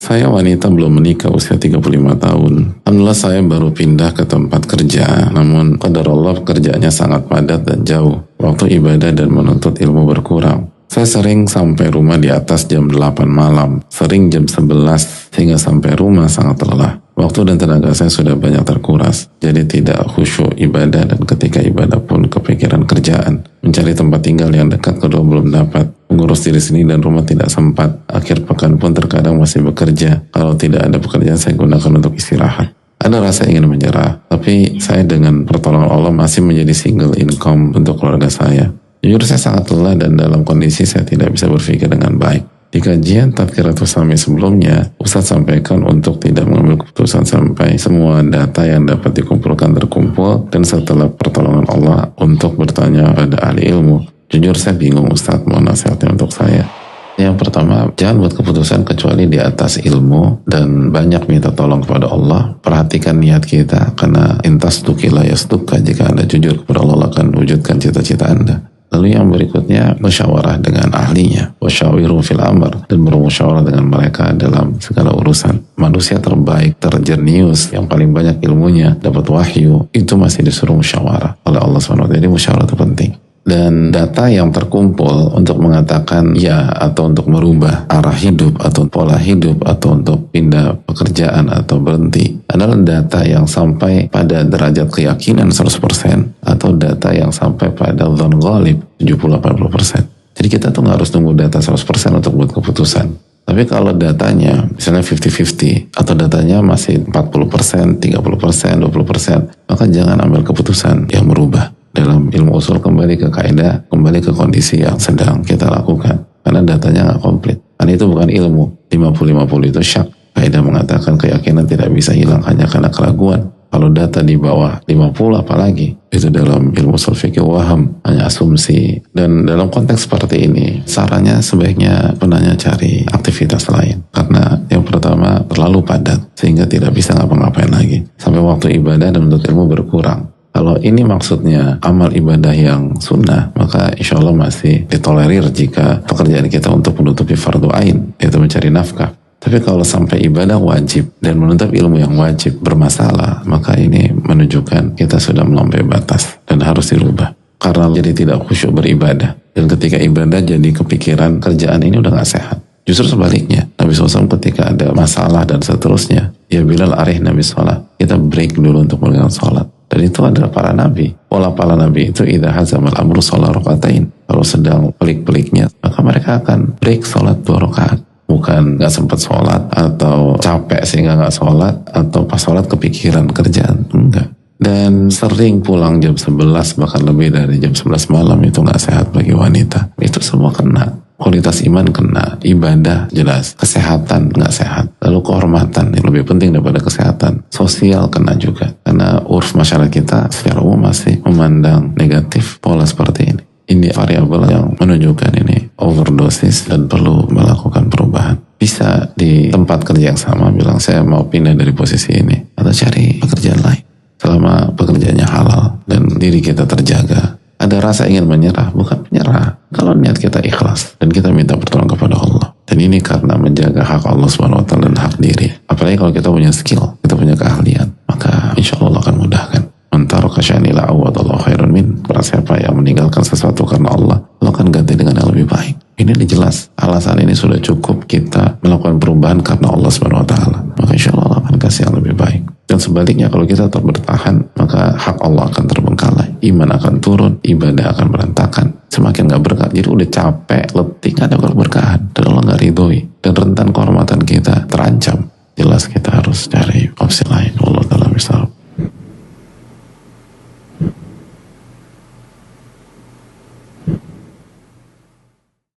Saya wanita belum menikah usia 35 tahun. Alhamdulillah saya baru pindah ke tempat kerja, namun qadarullah pekerjaannya sangat padat dan jauh. Waktu ibadah dan menuntut ilmu berkurang. Saya sering sampai rumah di atas jam 8 malam, sering jam 11 hingga sampai rumah sangat lelah. Waktu dan tenaga saya sudah banyak terkuras, jadi tidak khusyuk ibadah dan ketika ibadah pun kepikiran kerjaan. Mencari tempat tinggal yang dekat kedua belum dapat. Mengurus diri sendiri dan rumah tidak sempat. Akhir pekan pun terkadang masih bekerja. Kalau tidak ada pekerjaan saya gunakan untuk istirahat. Ada rasa ingin menyerah, tapi saya dengan pertolongan Allah masih menjadi single income untuk keluarga saya. Jujur saya sangat lelah dan dalam kondisi saya tidak bisa berpikir dengan baik. Di kajian Tadkiratus Sami sebelumnya, Ustaz sampaikan untuk tidak mengambil keputusan sampai semua data yang dapat dikumpulkan terkumpul dan setelah pertolongan Allah untuk bertanya pada ahli ilmu. Jujur saya bingung Ustaz, mohon nasihatnya untuk saya. Yang pertama, jangan buat keputusan kecuali di atas ilmu dan banyak minta tolong kepada Allah. Perhatikan niat kita, karena intas tukila yastuka, jika Anda jujur kepada Allah akan wujudkan cita-cita Anda. Lalu yang berikutnya, musyawarah dengan ahlinya, wasyawiru fil amr, dan bermusyawarah dengan mereka dalam segala urusan. Manusia terbaik, terjenius, yang paling banyak ilmunya, dapat wahyu, itu masih disuruh musyawarah oleh Allah SWT. Jadi musyawarah itu penting. Dan data yang terkumpul untuk mengatakan ya atau untuk merubah arah hidup atau pola hidup atau untuk pindah pekerjaan atau berhenti adalah data yang sampai pada derajat keyakinan 100% atau data yang sampai pada dzan ghalib 70-80%. Jadi kita tuh gak harus nunggu data 100% untuk buat keputusan. Tapi kalau datanya misalnya 50-50 atau datanya masih 40%, 30%, 20%, maka jangan ambil keputusan yang merubah. Dalam ilmu usul kembali ke kaidah, kembali ke kondisi yang sedang kita lakukan. Karena datanya nggak komplit. Karena itu bukan ilmu. 50-50 itu syak. Kaidah mengatakan keyakinan tidak bisa hilang hanya karena keraguan. Kalau data di bawah 50 apalagi. Itu dalam ilmu usul fikih waham, hanya asumsi. Dan dalam konteks seperti ini, sarannya sebaiknya penanya cari aktivitas lain. Karena yang pertama terlalu padat sehingga tidak bisa ngapa-ngapain lagi. Sampai waktu ibadah dan menuntut ilmu berkurang. Kalau ini maksudnya amal ibadah yang sunnah, maka insya Allah masih ditolerir jika pekerjaan kita untuk menutupi fardu ain, yaitu mencari nafkah. Tapi kalau sampai ibadah wajib dan menuntut ilmu yang wajib bermasalah, maka ini menunjukkan kita sudah melampaui batas dan harus dirubah. Karena jadi tidak khusyuk beribadah. Dan ketika ibadah jadi kepikiran kerjaan ini udah gak sehat. Justru sebaliknya, Nabi SAW ketika ada masalah dan seterusnya, ya Bilal arih Nabi sholat, kita break dulu untuk melakukan sholat. Dan itu adalah para nabi. Pola para nabi itu idza hazamal amru sholat rakaatain. Kalau sedang pelik-peliknya, maka mereka akan break sholat 2 rakaat. Bukan gak sempat sholat atau capek sehingga gak sholat atau pas sholat kepikiran kerjaan. Enggak. Dan sering pulang jam 11 bahkan lebih dari jam 11 malam itu gak sehat bagi wanita. Itu semua kena. Kualitas iman kena, ibadah jelas, kesehatan nggak sehat, lalu kehormatan yang lebih penting daripada kesehatan, sosial kena juga, karena urf masyarakat kita secara umum masih memandang negatif pola seperti ini. Ini variabel yang menunjukkan ini overdosis dan perlu melakukan perubahan. Bisa di tempat kerja yang sama bilang saya mau pindah dari posisi ini atau cari pekerjaan lain selama pekerjaannya halal dan diri kita terjaga. Ada rasa ingin menyerah, bukan menyerah. Kalau niat kita ikhlas dan kita minta pertolongan kepada Allah. Dan ini karena menjaga hak Allah SWT dan hak diri. Apalagi kalau kita punya skill, kita punya keahlian, maka insya Allah akan mudahkan. Mantaraka sya'nila awadallahu khairun min. Para siapa yang meninggalkan sesuatu karena Allah, Allah akan ganti dengan yang lebih baik. Ini jelas. Alasan ini sudah cukup kita melakukan perubahan karena Allah SWT. Maka insya Allah akan kasih yang lebih baik. Dan sebaliknya kalau kita tetap bertahan, maka hak Allah akan terbengkalai, iman akan turun, ibadah akan berantakan, semakin gak berkah. Jadi udah capek, letih, gak ada keberkahan.